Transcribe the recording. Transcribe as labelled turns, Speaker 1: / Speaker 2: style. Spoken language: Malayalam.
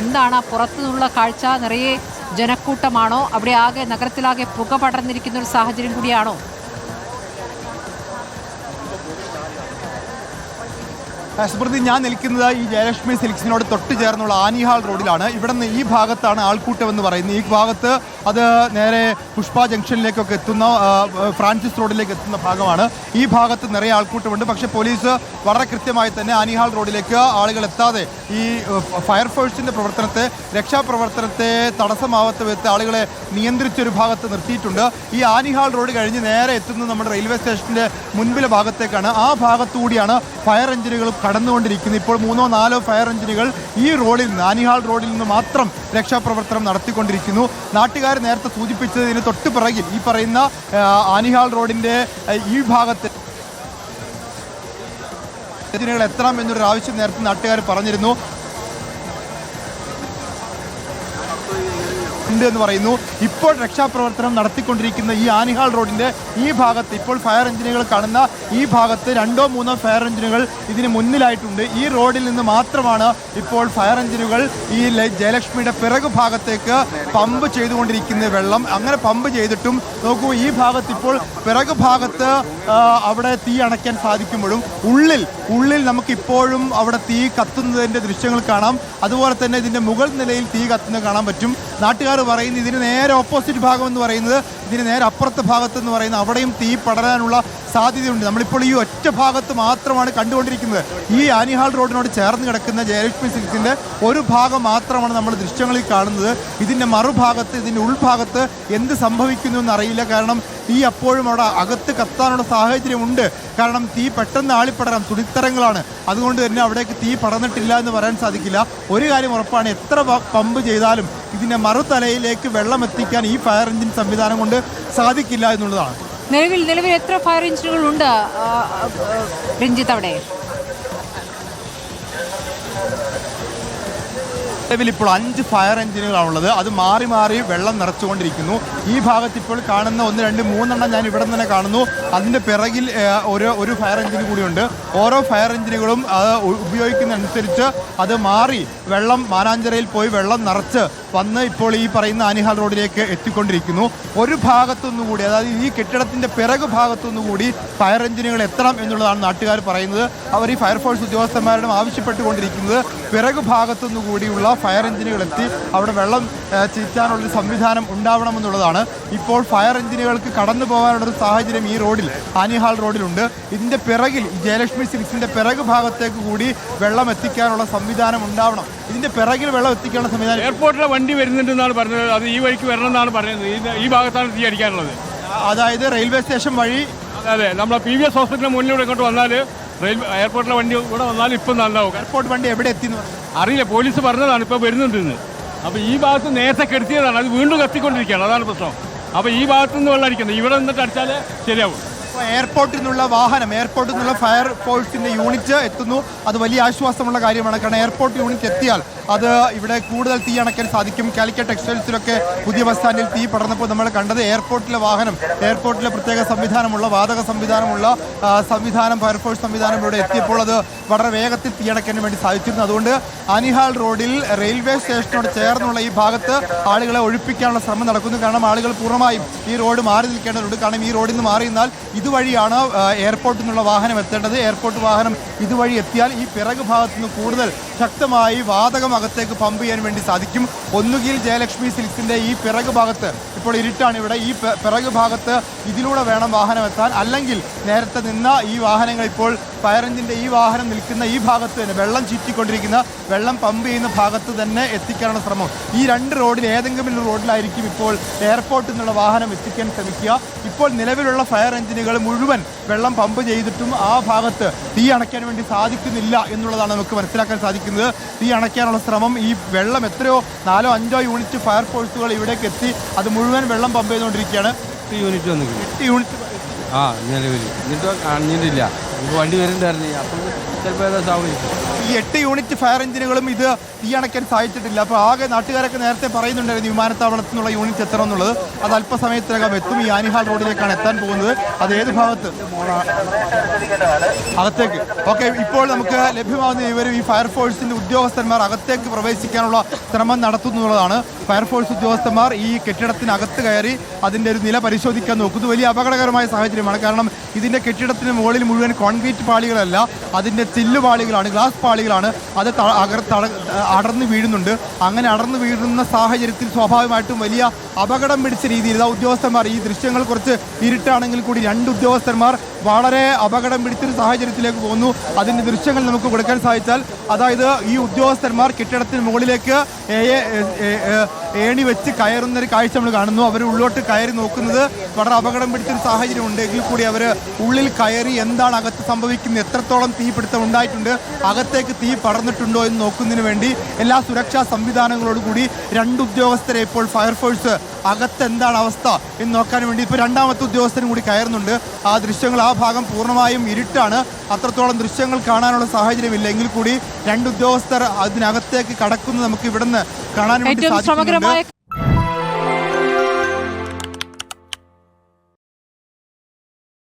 Speaker 1: എന്താണ് പുറത്തുനിന്നുള്ള കാഴ്ച? നിറയെ ജനക്കൂട്ടമാണോ? അവിടെ ആകെ നഗരത്തിലാകെ പുക പടർന്നിരിക്കുന്ന ഒരു സാഹചര്യം കൂടിയാണോ?
Speaker 2: സ്മൃതി, ഞാൻ നിൽക്കുന്നത് ഈ ജയലക്ഷ്മി സിൽക്സിനോട് തൊട്ട് ചേർന്നുള്ള ആനിഹാൾ റോഡിലാണ്. ഇവിടെ നിന്ന് ഈ ഭാഗത്താണ് ആൾക്കൂട്ടം എന്ന് പറയുന്നത്. ഈ ഭാഗത്ത് അത് നേരെ പുഷ്പ ജംഗ്ഷനിലേക്കൊക്കെ എത്തുന്ന ഫ്രാൻസിസ് റോഡിലേക്ക് എത്തുന്ന ഭാഗമാണ്. ഈ ഭാഗത്ത് നിറയെ ആൾക്കൂട്ടമുണ്ട്. പക്ഷേ പോലീസ് വളരെ കൃത്യമായി തന്നെ ആനിഹാൾ റോഡിലേക്ക് ആളുകൾ എത്താതെ ഈ ഫയർഫോഴ്സിൻ്റെ പ്രവർത്തനത്തെ, രക്ഷാപ്രവർത്തനത്തെ തടസ്സമാവാത്ത വിധത്തിൽ ആളുകളെ നിയന്ത്രിച്ചൊരു ഭാഗത്ത് നിർത്തിയിട്ടുണ്ട്. ഈ ആനിഹാൾ റോഡ് കഴിഞ്ഞ് നേരെ എത്തുന്നത് നമ്മുടെ റെയിൽവേ സ്റ്റേഷൻ്റെ മുൻപിലെ ഭാഗത്തേക്കാണ്. ആ ഭാഗത്തുകൂടിയാണ് ഫയർ എഞ്ചിനുകൾ കടന്നുകൊണ്ടിരിക്കുന്നത്. ഇപ്പോൾ 3-4 ഫയർ എഞ്ചിനുകൾ ഈ റോഡിൽ നിന്ന്, ആനിഹാൾ റോഡിൽ നിന്ന് മാത്രം രക്ഷാപ്രവർത്തനം നടത്തിക്കൊണ്ടിരിക്കുന്നു. നാട്ടുകാർ നേരത്തെ സൂചിപ്പിച്ചതിന് തൊട്ട് പിറകിൽ ഈ പറയുന്ന ആനിഹാൾ റോഡിൻ്റെ ഈ ഭാഗത്ത് എഞ്ചിനുകൾ എത്തണം എന്നൊരു ആവശ്യം നേരത്തെ നാട്ടുകാർ പറഞ്ഞിരുന്നു എന്ന് പറയുന്നു. ഇപ്പോൾ രക്ഷാപ്രവർത്തനം നടത്തിക്കൊണ്ടിരിക്കുന്ന ഈ ആനിഹാൾ റോഡിൻ്റെ ഈ ഭാഗത്ത് ഇപ്പോൾ ഫയർ എഞ്ചിനുകൾ കാണുന്ന ഈ ഭാഗത്ത് 2-3 ഫയർ എഞ്ചിനുകൾ ഇതിന് മുന്നിലായിട്ടുണ്ട്. ഈ റോഡിൽ നിന്ന് മാത്രമാണ് ഇപ്പോൾ ഫയർ എഞ്ചിനുകൾ ഈ ജയലക്ഷ്മിയുടെ പിറകു ഭാഗത്തേക്ക് പമ്പ് ചെയ്തുകൊണ്ടിരിക്കുന്ന വെള്ളം. അങ്ങനെ പമ്പ് ചെയ്തിട്ടും നോക്കൂ, ഈ ഭാഗത്ത് ഇപ്പോൾ പിറകു ഭാഗത്ത് അവിടെ തീ അണയ്ക്കാൻ സാധിക്കുമ്പോഴും ഉള്ളിൽ നമുക്കിപ്പോഴും അവിടെ തീ കത്തുന്നതിൻ്റെ ദൃശ്യങ്ങൾ കാണാം. അതുപോലെ തന്നെ ഇതിൻ്റെ മുകൾ നിലയിൽ തീ കത്തുന്നത് കാണാൻ പറ്റും. നാട്ടുകാർ പറയുന്നത് ഇതിന് നേരെ ഓപ്പോസിറ്റ് ഭാഗം എന്ന് പറയുന്നത്, ഇതിന് നേരെ അപ്പുറത്തെ ഭാഗത്ത് എന്ന് പറയുന്നത് അവിടെയും തീ പടരാനുള്ള സാധ്യതയുണ്ട്. നമ്മളിപ്പോൾ ഈ ഒറ്റ ഭാഗത്ത് മാത്രമാണ് കണ്ടുകൊണ്ടിരിക്കുന്നത്. ഈ ആനിഹാൾ റോഡിനോട് ചേർന്ന് കിടക്കുന്ന ജയലക്ഷ്മി സിൽക്സിൻ്റെ ഒരു ഭാഗം മാത്രമാണ് നമ്മൾ ദൃശ്യങ്ങളിൽ കാണുന്നത്. ഇതിൻ്റെ മറുഭാഗത്ത്, ഇതിൻ്റെ ഉൾഭാഗത്ത് എന്ത് സംഭവിക്കുന്നു എന്നറിയില്ല. കാരണം തീ അപ്പോഴും അവിടെ അകത്ത് കത്താനുള്ള സാഹചര്യമുണ്ട്. കാരണം തീ പെട്ടെന്ന് ആളിപ്പടരാം, തുണിത്തരങ്ങളാണ്. അതുകൊണ്ട് തന്നെ അവിടേക്ക് തീ പടർന്നിട്ടില്ല എന്ന് പറയാൻ സാധിക്കില്ല. ഒരു കാര്യം ഉറപ്പാണ്, എത്ര പമ്പ് ചെയ്താലും ഇതിൻ്റെ മറുതലയിലേക്ക് വെള്ളം എത്തിക്കാൻ ഈ ഫയർ എഞ്ചിൻ സംവിധാനം കൊണ്ട് സാധിക്കില്ല എന്നുള്ളതാണ്.
Speaker 1: നിലവിൽ എത്ര ഫയർ എഞ്ചിനുകൾ ഉണ്ട് രഞ്ജിത്ത് അവിടെ?
Speaker 2: നിലവിൽ ഇപ്പോൾ 5 ഫയർ എഞ്ചിനുകളാണുള്ളത്. അത് മാറി മാറി വെള്ളം നിറച്ചുകൊണ്ടിരിക്കുന്നു. ഈ ഭാഗത്ത് ഇപ്പോൾ കാണുന്ന 1, 2, 3 എണ്ണം ഞാൻ ഇവിടെ തന്നെ കാണുന്നു. അതിൻ്റെ പിറകിൽ ഒരു ഫയർ എഞ്ചിൻ കൂടിയുണ്ട്. ഓരോ ഫയർ എഞ്ചിനുകളും ഉപയോഗിക്കുന്നതനുസരിച്ച് അത് മാറി വെള്ളം മാനാഞ്ചിറയിൽ പോയി വെള്ളം നിറച്ച് വന്ന് ഇപ്പോൾ ഈ പറയുന്ന ആനിഹാൾ റോഡിലേക്ക് എത്തിക്കൊണ്ടിരിക്കുന്നു. ഒരു ഭാഗത്തുനിന്നുകൂടി, അതായത് ഈ കെട്ടിടത്തിൻ്റെ പിറകു ഭാഗത്തുനിന്നുകൂടി ഫയർ എഞ്ചിനുകൾ എത്തണം എന്നുള്ളതാണ് നാട്ടുകാർ പറയുന്നത്. അവർ ഈ ഫയർഫോഴ്സ് ഉദ്യോഗസ്ഥന്മാരോടും ആവശ്യപ്പെട്ടുകൊണ്ടിരിക്കുന്നത് പിറകു ഭാഗത്തുനിന്നുകൂടിയുള്ള ഫയർ എഞ്ചിനുകൾ എത്തി അവിടെ വെള്ളം ചീറ്റാനുള്ളൊരു സംവിധാനം ഉണ്ടാവണമെന്നുള്ളതാണ്. ഇപ്പോൾ ഫയർ എഞ്ചിനുകൾക്ക് കടന്നു പോകാനുള്ളൊരു സാഹചര്യം ഈ റോഡിൽ, ആനിഹാൾ റോഡിലുണ്ട്. ഇതിൻ്റെ പിറകിൽ, ജയലക്ഷ്മി സിൽക്സിൻ്റെ പിറകു ഭാഗത്തേക്ക് കൂടി വെള്ളം എത്തിക്കാനുള്ള സംവിധാനം ഉണ്ടാവണം. ഇതിൻ്റെ പിറകിൽ വെള്ളം എത്തിക്കാനുള്ള സംവിധാനം.
Speaker 3: എയർപോർട്ടിലെ വണ്ടി വരുന്നുണ്ടെന്നാണ് പറഞ്ഞത്. അത് ഈ വഴിക്ക് വരണമെന്നാണ് പറയുന്നത്. ഈ ഭാഗത്താണ് തീ അടിക്കാനുള്ളത്.
Speaker 2: അതായത് റെയിൽവേ സ്റ്റേഷൻ വഴി.
Speaker 3: അതെ, നമ്മളെ PVS ഹോസ്പിറ്റലിന് മുന്നിലൂടെ ഇങ്ങോട്ട് വന്നാൽ, എയർപോർട്ടിലെ വണ്ടി ഇവിടെ വന്നാൽ ഇപ്പം നല്ലതാവും.
Speaker 2: എയർപോർട്ട് വണ്ടി എവിടെ എത്തിയെന്ന്
Speaker 3: അറിയില്ല, പോലീസ് പറഞ്ഞതാണ് ഇപ്പോൾ വരുന്നുണ്ടെന്ന്. അപ്പോൾ ഈ ഭാഗത്ത് നേരത്തെ കെടുത്തിയതാണ്, അത് വീണ്ടും കത്തിക്കൊണ്ടിരിക്കുകയാണ്. അതാണ് പ്രശ്നം. അപ്പോൾ ഈ ഭാഗത്തു നിന്ന് വെള്ളം അടിക്കുന്നത്, ഇവിടെ നിന്നിട്ട് അടിച്ചാൽ ശരിയാവും.
Speaker 2: എയർപോർട്ടിൽ നിന്നുള്ള വാഹനം, എയർപോർട്ടിൽ നിന്നുള്ള ഫയർ ഫോഴ്സിൻ്റെ യൂണിറ്റ് എത്തുന്നു. അത് വലിയ ആശ്വാസമുള്ള കാര്യമാണ്. കാരണം എയർപോർട്ട് യൂണിറ്റ് എത്തിയാൽ അത് ഇവിടെ കൂടുതൽ തീ അണയ്ക്കാൻ സാധിക്കും. കാലിക്കറ്റ് ടെക്സ്റ്റൈൽസിലൊക്കെ പുതിയ ബസ് സ്റ്റാൻഡിൽ തീ പടർന്നപ്പോൾ നമ്മൾ കണ്ടത് എയർപോർട്ടിലെ വാഹനം, എയർപോർട്ടിലെ പ്രത്യേക സംവിധാനമുള്ള, വാതക സംവിധാനമുള്ള ഫയർഫോഴ്സ് സംവിധാനം ഇവിടെ എത്തിയപ്പോൾ അത് വളരെ വേഗത്തിൽ തീ അണയ്ക്കാൻ വേണ്ടി സാധിച്ചിരുന്നു. അതുകൊണ്ട് ആനിഹാൾ റോഡിൽ റെയിൽവേ സ്റ്റേഷനോട് ചേർന്നുള്ള ഈ ഭാഗത്ത് ആളുകളെ ഒഴിപ്പിക്കാനുള്ള ശ്രമം നടക്കുന്നു. കാരണം ആളുകൾ പൂർണ്ണമായും ഈ റോഡ് മാറി നിൽക്കേണ്ടതുണ്ട്. കാരണം ഈ റോഡിൽ നിന്ന് മാറി നിന്നാൽ ഇതുവഴിയാണ് എയർപോർട്ടിൽ നിന്നുള്ള വാഹനം എത്തേണ്ടത്. എയർപോർട്ട് വാഹനം ഇതുവഴി എത്തിയാൽ ഈ പിറകു ഭാഗത്തു നിന്ന് കൂടുതൽ ശക്തമായി വാതകം അകത്തേക്ക് പമ്പ് ചെയ്യാൻ വേണ്ടി സാധിക്കും. ഒന്നുകിൽ ജയലക്ഷ്മി സിൽക്സിൻ്റെ ഈ പിറകു ഭാഗത്ത്, ഇപ്പോൾ ഇരുട്ടാണ് ഇവിടെ, ഈ പിറകു ഭാഗത്ത് ഇതിലൂടെ വേണം വാഹനം എത്താൻ. അല്ലെങ്കിൽ നേരത്തെ നിന്ന ഈ വാഹനങ്ങൾ, ഇപ്പോൾ ഫയർ എഞ്ചിൻ്റെ ഈ വാഹനം നിൽക്കുന്ന ഈ ഭാഗത്ത് തന്നെ, വെള്ളം ചീറ്റിക്കൊണ്ടിരിക്കുന്ന, വെള്ളം പമ്പ് ചെയ്യുന്ന ഭാഗത്ത് തന്നെ എത്തിക്കാനുള്ള ശ്രമം. ഈ 2 റോഡിൽ ഏതെങ്കിലും ഒരു റോഡിലായിരിക്കും ഇപ്പോൾ എയർപോർട്ടിൽ നിന്നുള്ള വാഹനം എത്തിക്കാൻ ശ്രമിക്കുക. ഇപ്പോൾ നിലവിലുള്ള ഫയർ എഞ്ചിനുകൾ മുഴുവൻ വെള്ളം പമ്പ് ചെയ്തിട്ടും ആ ഭാഗത്ത് തീ അണയ്ക്കാൻ വേണ്ടി സാധിക്കുന്നില്ല എന്നുള്ളതാണ് നമുക്ക് മനസ്സിലാക്കാൻ സാധിക്കുന്നത്. തീ അണയ്ക്കാനുള്ള ശ്രമം, ഈ വെള്ളം എത്രയോ 4-5 യൂണിറ്റ് ഫയർഫോഴ്സുകൾ ഇവിടേക്ക് എത്തി അത് മുഴുവൻ വെള്ളം പമ്പ് ചെയ്തുകൊണ്ടിരിക്കുകയാണ്.
Speaker 3: 8 യൂണിറ്റ് വന്നിട്ടുണ്ട്.
Speaker 2: 8 യൂണിറ്റ്
Speaker 3: നിലവിൽ എന്നിട്ട് അണിഞ്ഞിട്ടില്ല.
Speaker 4: വണ്ടി വരുന്നുണ്ടായിരുന്നു അപ്പം ചിലപ്പോൾ ഏതാ സാഹചര്യം.
Speaker 2: ഈ 8 യൂണിറ്റ് ഫയർ എഞ്ചിനുകളും ഇത് തീയണയ്ക്കാൻ സാധിച്ചിട്ടില്ല. അപ്പോൾ ആകെ നാട്ടുകാരൊക്കെ നേരത്തെ പറയുന്നുണ്ടായിരുന്നു വിമാനത്താവളത്തിൽ നിന്നുള്ള യൂണിറ്റ് എത്തണം എന്നുള്ളത്. അത് അല്പസമയത്തിനകം എത്തും. ഈ ആനിഹാൾ റോഡിലേക്കാണ് എത്താൻ പോകുന്നത്. അത് ഏത് ഭാഗത്ത് അകത്തേക്ക്. ഓക്കെ, ഇപ്പോൾ നമുക്ക് ലഭ്യമാകുന്ന വിവരം ഈ ഫയർഫോഴ്സിന്റെ ഉദ്യോഗസ്ഥന്മാർ അകത്തേക്ക് പ്രവേശിക്കാനുള്ള ശ്രമം നടത്തുന്നു എന്നുള്ളതാണ്. ഫയർഫോഴ്സ് ഉദ്യോഗസ്ഥന്മാർ ഈ കെട്ടിടത്തിനകത്ത് കയറി അതിൻ്റെ ഒരു നില പരിശോധിക്കാൻ നോക്കുന്നത് വലിയ അപകടകരമായ സാഹചര്യമാണ്. കാരണം ഇതിൻ്റെ കെട്ടിടത്തിന് മുകളിൽ മുഴുവൻ കോൺക്രീറ്റ് പാളികളല്ല, അതിൻ്റെ ചില്ലുപാളികളാണ്, ഗ്ലാസ് പാളികളാണ്. അത് അടർന്നു വീഴുന്നുണ്ട്. അങ്ങനെ അടർന്നു വീഴുന്ന സാഹചര്യത്തിൽ സ്വാഭാവികമായിട്ടും വലിയ അപകടം പിടിച്ച രീതിയിൽ ഉദ്യോഗസ്ഥന്മാർ ഈ ദൃശ്യങ്ങൾ കുറച്ച് ഇരുട്ടാണെങ്കിൽ കൂടി 2 ഉദ്യോഗസ്ഥന്മാർ വളരെ അപകടം പിടിച്ചൊരു സാഹചര്യത്തിലേക്ക് പോകുന്നു. അതിൻ്റെ ദൃശ്യങ്ങൾ നമുക്ക് കൊടുക്കാൻ സാധിച്ചാൽ, അതായത് ഈ ഉദ്യോഗസ്ഥന്മാർ കെട്ടിടത്തിന് മുകളിലേക്ക് ഏണി വെച്ച് കയറുന്നൊരു കാഴ്ച നമ്മൾ കാണുന്നു. അവർ ഉള്ളോട്ട് കയറി നോക്കുന്നത് വളരെ അപകടം പിടിച്ചൊരു സാഹചര്യം ഉണ്ട്. എങ്കിൽ കൂടി അവർ ഉള്ളിൽ കയറി എന്താണ് അകത്ത് സംഭവിക്കുന്നത്, എത്രത്തോളം തീപിടുത്തം ഉണ്ടായിട്ടുണ്ട്, അകത്തേക്ക് തീ പടർന്നിട്ടുണ്ടോ എന്ന് നോക്കുന്നതിന് വേണ്ടി എല്ലാ സുരക്ഷാ സംവിധാനങ്ങളോടുകൂടി 2 ഉദ്യോഗസ്ഥരെ ഇപ്പോൾ ഫയർഫോഴ്സ് അകത്ത് എന്താണ് അവസ്ഥ എന്ന് നോക്കാൻ വേണ്ടി ഇപ്പോൾ 2ാമത്തെ ഉദ്യോഗസ്ഥനും കൂടി കയറുന്നുണ്ട്. ആ ദൃശ്യങ്ങൾ, ആ ഭാഗം പൂർണ്ണമായും ഇരുട്ടാണ്, അത്രത്തോളം ദൃശ്യങ്ങൾ കാണാനുള്ള സാഹചര്യമില്ല. എങ്കിൽ കൂടി 2 ഉദ്യോഗസ്ഥർ അതിനകത്തേക്ക് കടക്കുന്നത് നമുക്ക് ഇവിടുന്ന് കാണാൻ വേണ്ടി സാധിക്കുന്നുണ്ട്.